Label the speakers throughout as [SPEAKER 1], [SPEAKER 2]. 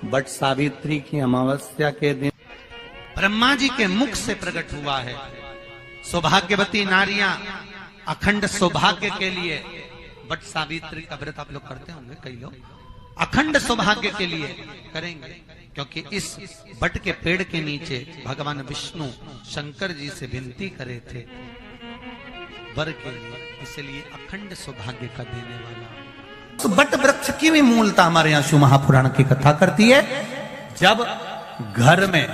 [SPEAKER 1] But Savitri की अमावस्या के दिन
[SPEAKER 2] ब्रह्मा जी के मुख से प्रकट हुआ है। सौभाग्यवती नारियां अखंड सौभाग्य के लिए बट सावित्री का व्रत आप लोग करते होंगे, कई लोग अखंड सौभाग्य के लिए करेंगे, क्योंकि इस बट के पेड़ के नीचे भगवान विष्णु शंकर जी से विनती करे थे वर के लिए, इसलिए अखंड सौभाग्य का देने वाला। तो बट वृक्ष की भी मूलता हमारे यहाँ शिव महापुराण की कथा करती है। जब घर में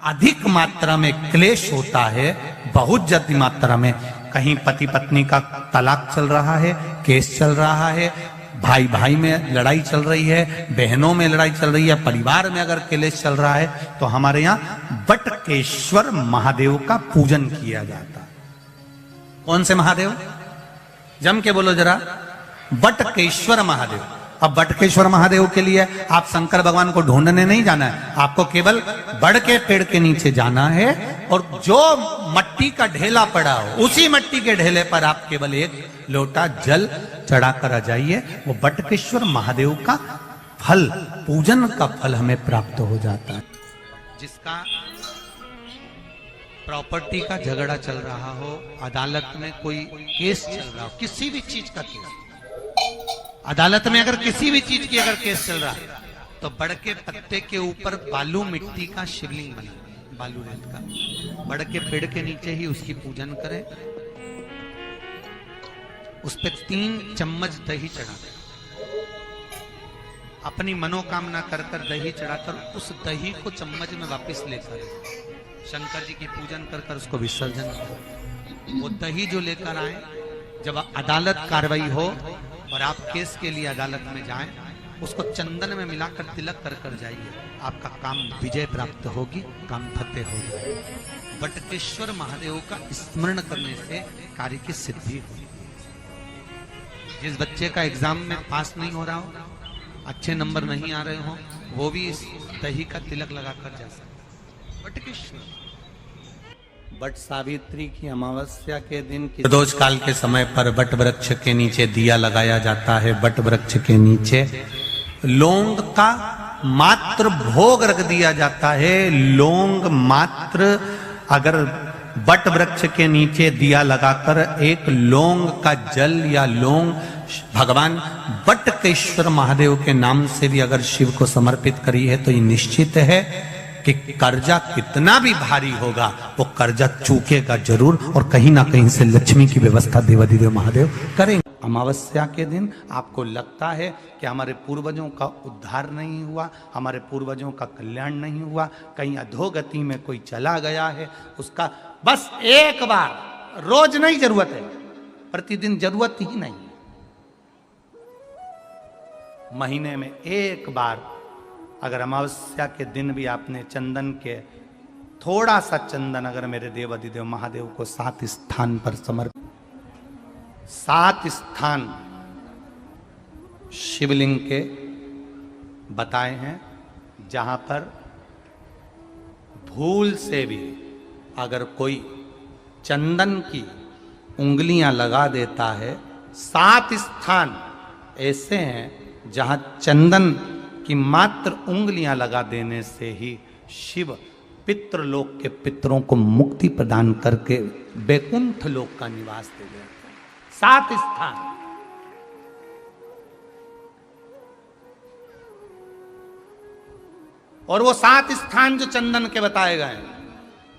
[SPEAKER 2] अधिक मात्रा में क्लेश होता है, बहुत ज्यादा मात्रा में, कहीं पति पत्नी का तलाक चल रहा है, केस चल रहा है, भाई भाई में लड़ाई चल रही है, बहनों में लड़ाई चल रही है, परिवार में अगर क्लेश चल रहा है, तो हमारे यहाँ बटकेश्वर महादेव का पूजन किया जाता है। कौन से महादेव? जम के बोलो जरा, बटकेश्वर महादेव। अब बटकेश्वर महादेव के लिए आप शंकर भगवान को ढूंढने नहीं जाना है, आपको केवल बड़ के पेड़ के नीचे जाना है और जो मट्टी का ढेला पड़ा हो उसी मट्टी के ढेले पर आप केवल एक लोटा जल चढ़ाकर आ जाइए। वो बटकेश्वर महादेव का फल, पूजन का फल हमें प्राप्त हो जाता है। जिसका प्रॉपर्टी का झगड़ा चल रहा हो, अदालत में कोई केस चल रहा हो, किसी भी चीज का केस, अदालत में अगर किसी भी चीज की अगर केस चल रहा है, तो बड़ के पत्ते के ऊपर बालू मिट्टी का शिवलिंग बना, बालू रेत का, बड़ के पेड़ के नीचे ही उसकी पूजन करें, उस पर 3 चम्मच दही चढ़ा दें, अपनी मनोकामना कर कर दही चढ़ाकर उस दही को चम्मच में वापस लेकर शंकर जी की पूजन कर कर उसको विसर्जन करें। वो दही जो लेकर आए, जब अदालत कार्रवाई हो और आप केस के लिए अदालत में जाएं, उसको चंदन में मिलाकर तिलक कर कर जाइए, आपका काम विजय प्राप्त होगी, काम फतेह हो जाएगा। बटकेश्वर महादेव का स्मरण करने से कार्य की सिद्धि होगी। जिस बच्चे का एग्जाम में पास नहीं हो रहा हो, अच्छे नंबर नहीं आ रहे हो, वो भी इस दही का तिलक लगाकर जा सकता। बटकेश्वर
[SPEAKER 1] बट सावित्री की अमावस्या के दिन प्रदोष काल के समय पर बट वृक्ष के नीचे दिया लगाया जाता है। बट वृक्ष के नीचे लौंग का मात्र भोग रख दिया जाता है। लौंग मात्र, अगर बट वृक्ष के नीचे दिया लगाकर एक लौंग का जल या लौंग भगवान बटकेश्वर महादेव के नाम से भी अगर शिव को समर्पित करी है, तो ये निश्चित है कि कर्जा कितना भी भारी होगा वो कर्जा चूकेगा जरूर, और कहीं ना कहीं से लक्ष्मी की व्यवस्था देवाधिदेव महादेव करेंगे। अमावस्या के दिन आपको लगता है कि हमारे पूर्वजों का उद्धार नहीं हुआ, हमारे पूर्वजों का कल्याण नहीं हुआ, कहीं अधोगति में कोई चला गया है, उसका बस एक बार, रोज नहीं जरूरत है, प्रतिदिन जरूरत ही नहीं, महीने में एक बार अगर अमावस्या के दिन भी आपने चंदन के थोड़ा सा चंदन अगर मेरे देवाधिदेव महादेव को 7 स्थान पर समर्पित, 7 स्थान शिवलिंग के बताए हैं, जहां पर भूल से भी अगर कोई चंदन की उंगलियां लगा देता है, 7 स्थान ऐसे हैं जहां चंदन कि मात्र उंगलियां लगा देने से ही शिव पितृलोक के पितरों को मुक्ति प्रदान करके वैकुंठ लोक का निवास दे देते हैं। 7 स्थान। और वो 7 स्थान जो चंदन के बताए गए,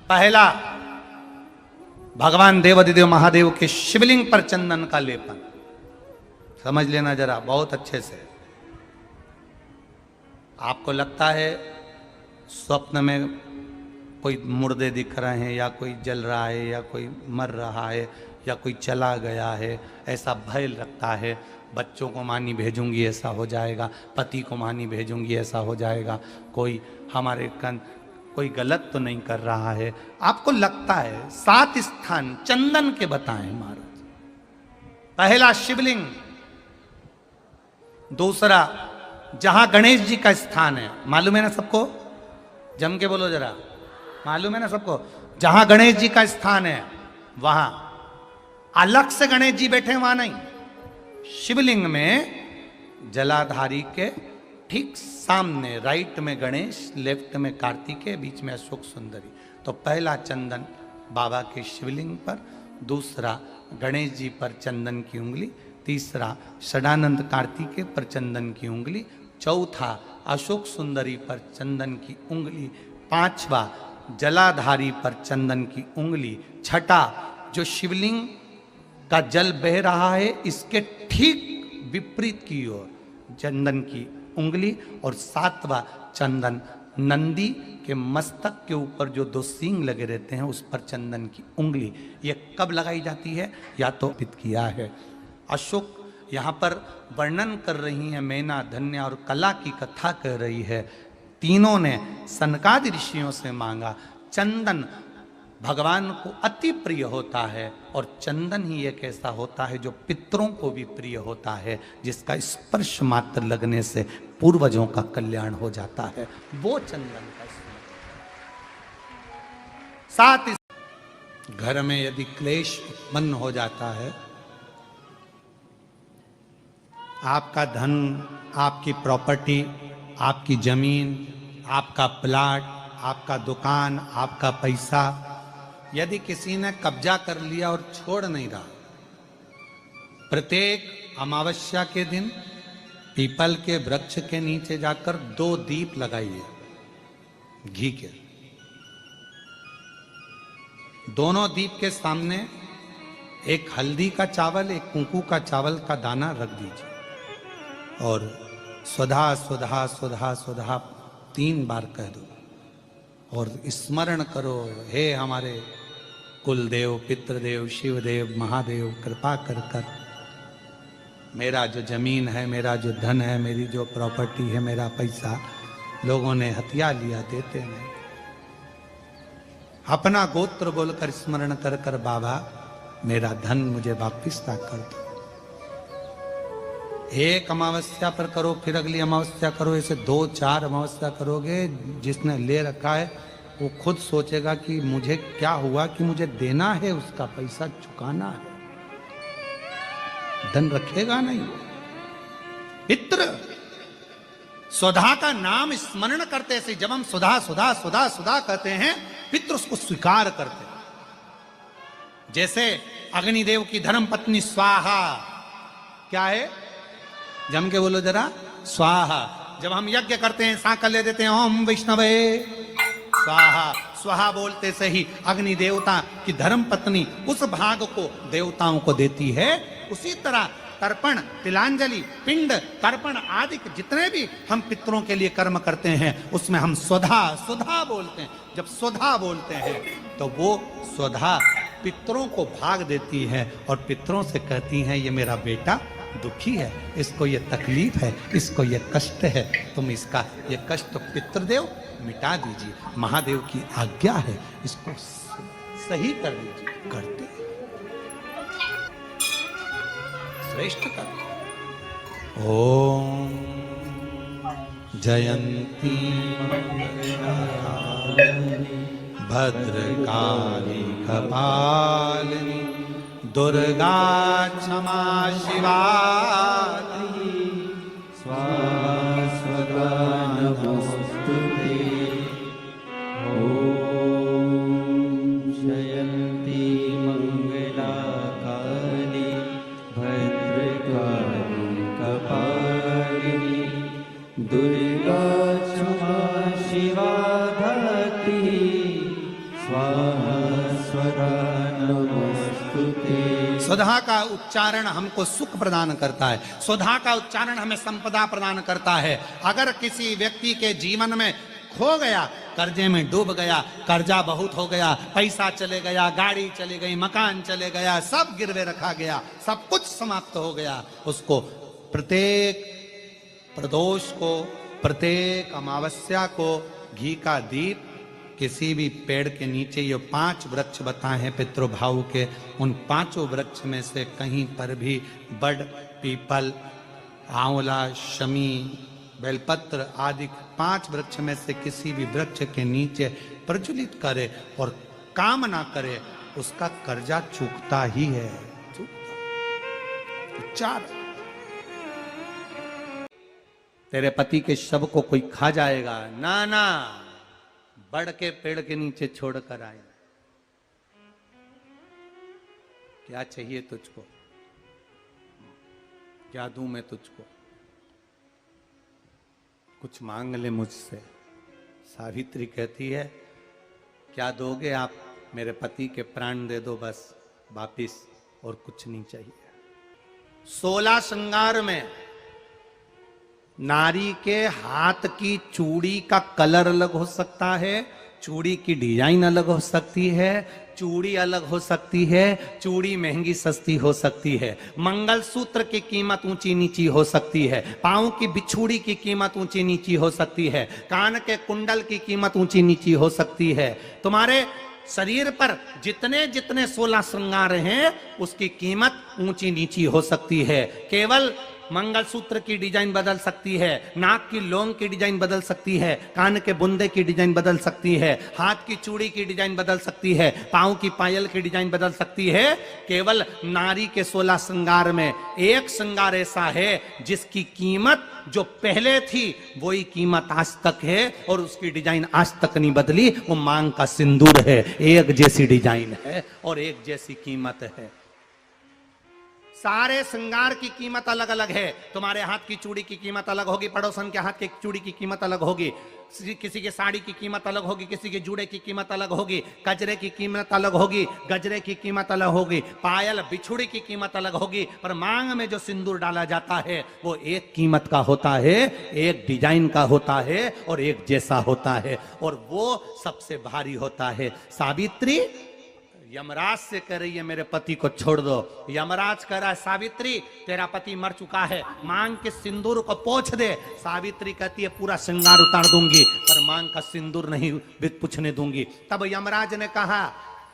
[SPEAKER 1] पहला भगवान देवाधिदेव महादेव के शिवलिंग पर चंदन का लेपन, समझ लेना जरा बहुत अच्छे से। आपको लगता है स्वप्न में कोई मुर्दे दिख रहे हैं, या कोई जल रहा है, या कोई मर रहा है, या कोई चला गया है, ऐसा भय लगता है, बच्चों को मानी भेजूंगी ऐसा हो जाएगा, पति को मानी भेजूंगी ऐसा हो जाएगा, कोई हमारे कोई गलत तो नहीं कर रहा है, आपको लगता है। 7 स्थान चंदन के बताएं महाराज। पहला शिवलिंग, दूसरा जहां गणेश जी का स्थान है, मालूम है ना सबको, जम के बोलो जरा, मालूम है ना सबको, जहां गणेश जी का स्थान है वहां अलग से गणेश जी बैठे, वहां नहीं, शिवलिंग में जलाधारी के ठीक सामने राइट में गणेश, लेफ्ट में कार्तिकेय, बीच में अशोक सुंदरी। तो पहला चंदन बाबा के शिवलिंग पर, दूसरा गणेश जी पर चंदन की उंगली, तीसरा षडानंद कार्तिकेय पर चंदन की उंगली, चौथा अशोक सुंदरी पर चंदन की उंगली, पांचवा जलाधारी पर चंदन की उंगली, छठा जो शिवलिंग का जल बह रहा है इसके ठीक विपरीत की ओर चंदन की उंगली, और सातवां चंदन नंदी के मस्तक के ऊपर जो दो सींग लगे रहते हैं उस पर चंदन की उंगली। ये कब लगाई जाती है या तो पित किया है। अशोक यहाँ पर वर्णन कर रही है, मैना धन्य और कला की कथा कर रही है। तीनों ने सनकादि ऋषियों से मांगा। चंदन भगवान को अति प्रिय होता है और चंदन ही एक ऐसा होता है जो पितरों को भी प्रिय होता है, जिसका स्पर्श मात्र लगने से पूर्वजों का कल्याण हो जाता है। वो चंदन का साथ ही घर में यदि क्लेश उत्पन्न हो जाता है, आपका धन, आपकी प्रॉपर्टी, आपकी जमीन, आपका प्लाट, आपका दुकान, आपका पैसा यदि किसी ने कब्जा कर लिया और छोड़ नहीं रहा, प्रत्येक अमावस्या के दिन पीपल के वृक्ष के नीचे जाकर 2 दीप लगाइए घी के। दोनों दीप के सामने एक हल्दी का चावल, एक कुंकू का चावल का दाना रख दीजिए और स्वधा स्वधा स्वधा स्वधा 3 बार कह दो और स्मरण करो, हे हमारे कुलदेव, पितृदेव, शिवदेव, महादेव, कृपा कर कर मेरा जो जमीन है, मेरा जो धन है, मेरी जो प्रॉपर्टी है, मेरा पैसा लोगों ने हथिया लिया, देते नहीं। अपना गोत्र बोलकर स्मरण कर कर बाबा मेरा धन मुझे वापिस ना कर दो। एक अमावस्या पर करो, फिर अगली अमावस्या करो, ऐसे 2-4 अमावस्या करोगे। जिसने ले रखा है वो खुद सोचेगा कि मुझे क्या हुआ, कि मुझे देना है, उसका पैसा चुकाना है, धन रखेगा नहीं। पितृ स्वधा का नाम स्मरण करते से जब हम सुधा सुधा सुधा सुधा कहते हैं, पितृ उसको स्वीकार करते हैं। जैसे अग्निदेव की धर्म पत्नी स्वाहा, क्या है, जम के बोलो जरा, स्वाहा। जब हम यज्ञ करते हैं, सांकल ले देते हैं, ओम वैष्णवे स्वाहा, स्वाहा बोलते से ही अग्नि देवता की धर्म पत्नी उस भाग को देवताओं को देती है। उसी तरह तर्पण, तिलांजलि, पिंड, तर्पण आदि जितने भी हम पितरों के लिए कर्म करते हैं उसमें हम स्वधा स्वधा बोलते हैं। जब स्वधा बोलते हैं तो वो स्वधा पितरों को भाग देती है और पितरों से कहती हैं, ये मेरा बेटा दुखी है, इसको ये तकलीफ है, इसको ये कष्ट है, तुम इसका ये कष्ट पितृदेव मिटा दीजिए, महादेव की आज्ञा है, इसको सही कर दीजिए। करते श्रेष्ठ कर। ओम जयंती भद्रकाली कपालिनी दुर्गा क्षमा शिवा स्वाहा स्वधा नमोस्तुते।
[SPEAKER 3] ओम जयंती मंगला काली भद्रकाली कपालिनी दुर्गा क्षमा शिवा धात्री स्वाहा स्वधा नमोस्तुते।
[SPEAKER 1] स्वधा का उच्चारण हमको सुख प्रदान करता है, स्वधा का उच्चारण हमें संपदा प्रदान करता है। अगर किसी व्यक्ति के जीवन में खो गया, कर्जे में डूब गया, कर्जा बहुत हो गया, पैसा चले गया, गाड़ी चली गई, मकान चले गया, सब गिरवे रखा गया, सब कुछ समाप्त हो गया, उसको प्रत्येक प्रदोष को, प्रत्येक अमावस्या को घी का दीप किसी भी पेड़ के नीचे, ये 5 वृक्ष बताए हैं पितृभाव के, उन 5 वृक्ष में से कहीं पर भी बड़, पीपल, आंवला, शमी, बेलपत्र आदि 5 वृक्ष में से किसी भी वृक्ष के नीचे प्रज्वलित करे और काम ना करे, उसका कर्जा चूकता ही है। चूकता। 4
[SPEAKER 2] तेरे पति के शव को कोई खा जाएगा, ना ना, बड़ के पेड़ के नीचे छोड़कर आए। क्या चाहिए तुझको, क्या दूं मैं तुझको, कुछ मांग ले मुझसे। सावित्री कहती है क्या दोगे आप, मेरे पति के प्राण दे दो बस वापिस, और कुछ नहीं चाहिए। 16 श्रृंगार में नारी के हाथ की चूड़ी का कलर अलग हो सकता है, चूड़ी की डिजाइन अलग हो सकती है, चूड़ी अलग हो सकती है, चूड़ी महंगी सस्ती हो सकती है, मंगलसूत्र की कीमत ऊंची नीची हो सकती है, पांव की बिछुड़ी की कीमत ऊंची नीची हो सकती है, कान के कुंडल की कीमत ऊंची नीची हो सकती है। तुम्हारे शरीर पर जितने जितने 16 श्रृंगार हैं उसकी कीमत ऊंची नीची हो सकती है। केवल मंगलसूत्र की डिजाइन बदल सकती है, नाक की लौंग की डिजाइन बदल सकती है, कान के बुंदे की डिजाइन बदल सकती है, हाथ की चूड़ी की डिजाइन बदल सकती है, पांव की पायल की डिजाइन बदल सकती है। केवल नारी के 16 श्रृंगार में एक श्रृंगार ऐसा है जिसकी कीमत जो पहले थी वही कीमत आज तक है और उसकी डिजाइन आज तक नहीं बदली। वो मांग का सिंदूर है, एक जैसी डिजाइन है और एक जैसी कीमत है। सारे श्रृंगार की कीमत अलग अलग है। तुम्हारे हाथ की चूड़ी की कीमत अलग होगी, पड़ोसन के हाथ की चूड़ी की कीमत अलग होगी, किसी के साड़ी की कीमत अलग होगी, किसी के जूड़े की कीमत अलग होगी, गजरे की कीमत अलग होगी, गजरे की कीमत अलग होगी, पायल बिछुड़ी की कीमत अलग होगी। पर मांग में जो सिंदूर डाला जाता है वो एक कीमत का होता है, एक डिजाइन का होता है और एक जैसा होता है, और वो सबसे भारी होता है। सावित्री यमराज से कह रही है मेरे पति को छोड़ दो। यमराज कह रहा है सावित्री तेरा पति मर चुका है, मांग के सिंदूर को पोंछ दे। सावित्री कहती है पूरा श्रृंगार उतार दूंगी पर मांग का सिंदूर नहीं पूछने दूंगी। तब यमराज ने कहा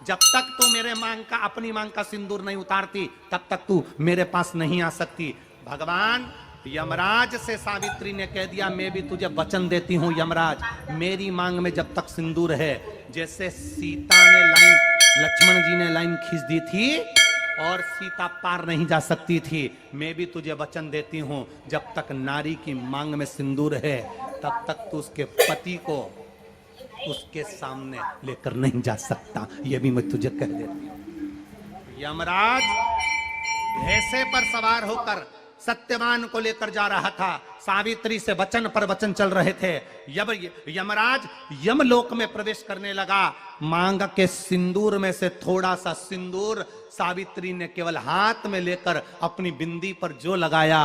[SPEAKER 2] जब तक तू मेरे मांग का अपनी मांग का सिंदूर नहीं उतारती तब तक तू मेरे पास नहीं आ सकती। भगवान यमराज से सावित्री ने कह दिया मैं भी तुझे वचन देती हूं यमराज, मेरी मांग में जब तक सिंदूर है, जैसे सीता ने लाइन, लक्ष्मण जी ने लाइन खींच दी थी और सीता पार नहीं जा सकती थी, मैं भी तुझे वचन देती हूं जब तक नारी की मांग में सिंदूर है तब तक तू उसके पति को उसके सामने लेकर नहीं जा सकता। यह भी मैं तुझे कह देती हूं। यमराज भैंसे पर सवार होकर सत्यवान को लेकर जा रहा था, सावित्री से वचन पर वचन चल रहे थे। यमराज यमलोक में प्रवेश करने लगा। मांग के सिंदूर में से थोड़ा सा सिंदूर सावित्री ने केवल हाथ में लेकर अपनी बिंदी पर जो लगाया,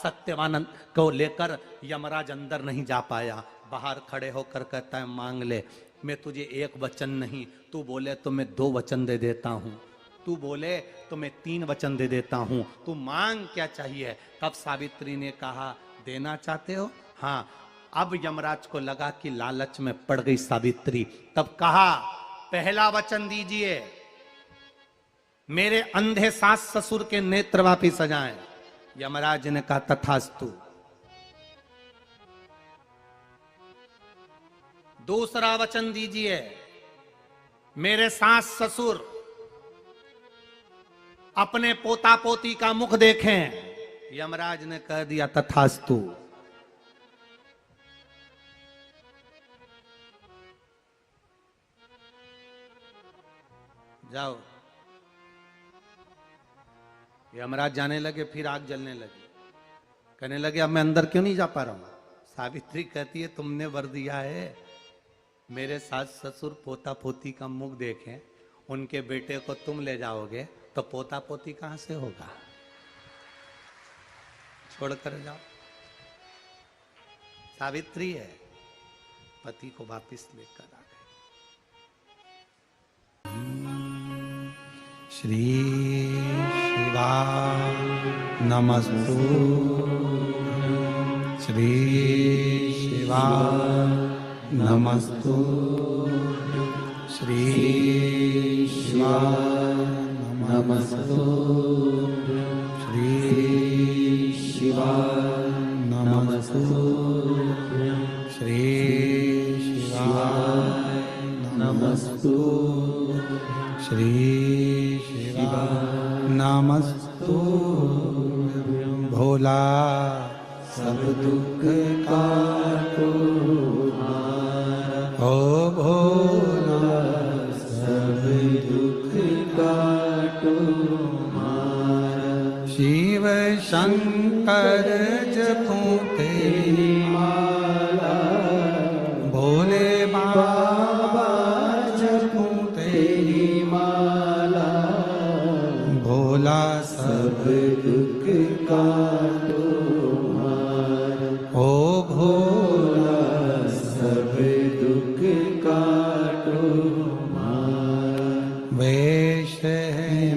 [SPEAKER 2] सत्यवान को लेकर यमराज अंदर नहीं जा पाया। बाहर खड़े होकर कहता है मांग ले, मैं तुझे एक वचन नहीं, तू बोले तो मैं 2 वचन दे देता हूं, तू बोले तो मैं 3 वचन दे देता हूं, तू मांग क्या चाहिए। तब सावित्री ने कहा देना चाहते हो? हाँ। अब यमराज को लगा कि लालच में पड़ गई सावित्री। तब कहा पहला वचन दीजिए, मेरे अंधे सास ससुर के नेत्र वापिस आ जाएं। यमराज ने कहा तथास्तु। दूसरा वचन दीजिए, मेरे सास ससुर अपने पोता पोती का मुख देखें। यमराज ने कह दिया तथास्तु। जाओ। यमराज जाने लगे, फिर आग जलने लगी। कहने लगे अब मैं अंदर क्यों नहीं जा पा रहा हूं। सावित्री कहती है तुमने वर दिया है मेरे सास ससुर पोता पोती का मुख देखें, उनके बेटे को तुम ले जाओगे तो पोता पोती कहां से होगा, छोड़कर जाओ। सावित्री है, पति को वापिस लेकर आ गए। श्री शिवा नमस्तु, श्री शिवा नमस्तु, श्री शिवा नमस्तु, श्री शिवा नमस्तु, श्री शिवा नमस्तु, श्री शिवा नमस्तु। भोला सब दुख
[SPEAKER 1] भोला
[SPEAKER 3] सब दुख काटो मारा।
[SPEAKER 1] शिव शंकर जपूं तेरी
[SPEAKER 3] माला
[SPEAKER 1] भोले बाबा जपूं तेरी
[SPEAKER 3] माला
[SPEAKER 1] भोला
[SPEAKER 3] सब दुख काटो मारा।
[SPEAKER 1] ओ भोला
[SPEAKER 3] सब दुख काटो मारा।
[SPEAKER 1] वेश है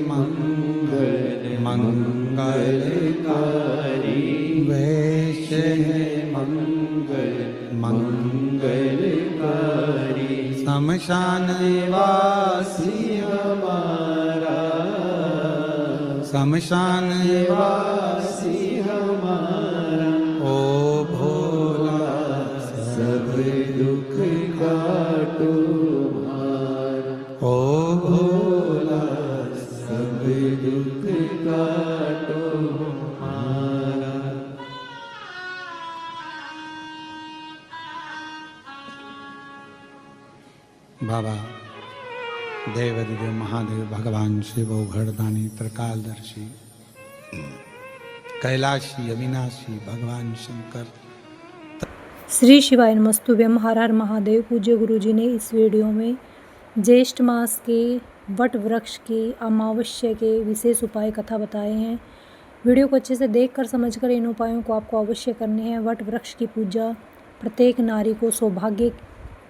[SPEAKER 3] मंगल
[SPEAKER 1] मंगलकारी वेश है
[SPEAKER 3] मंगल
[SPEAKER 1] मंगलकारी शमशान
[SPEAKER 3] वासी हमारा।
[SPEAKER 1] शमशान
[SPEAKER 3] वासी हमारा।
[SPEAKER 1] ओ भोला
[SPEAKER 3] सब दुख काटो मारा।
[SPEAKER 1] ओ भोला
[SPEAKER 3] सब दुख काटो मारा।
[SPEAKER 1] बाबा देवादिदेव महादेव भगवान शिव घड़दानी त्रिकालदर्शी कैलाशी अविनाशी भगवान शंकर।
[SPEAKER 4] श्री शिवाय नमस्तुभ्यम। हर हर महादेव। पूज्य गुरुजी ने इस वीडियो में ज्येष्ठ मास के वट वृक्ष के अमावस्या के विशेष उपाय कथा बताए हैं। वीडियो को अच्छे से देखकर समझकर इन उपायों को आपको अवश्य करने हैं। वट वृक्ष की पूजा प्रत्येक नारी को सौभाग्य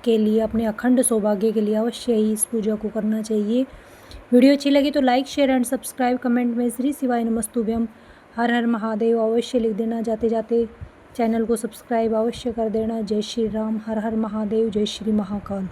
[SPEAKER 4] के लिए, अपने अखंड सौभाग्य के लिए अवश्य ही इस पूजा को करना चाहिए। वीडियो अच्छी लगी तो like share and subscribe, comment में श्री शिवाय नमस्तुभ्यम हर हर महादेव अवश्य लिख देना। जाते जाते चैनल को सब्सक्राइब अवश्य कर देना। जय श्री राम। हर हर महादेव। जय श्री महाकाल।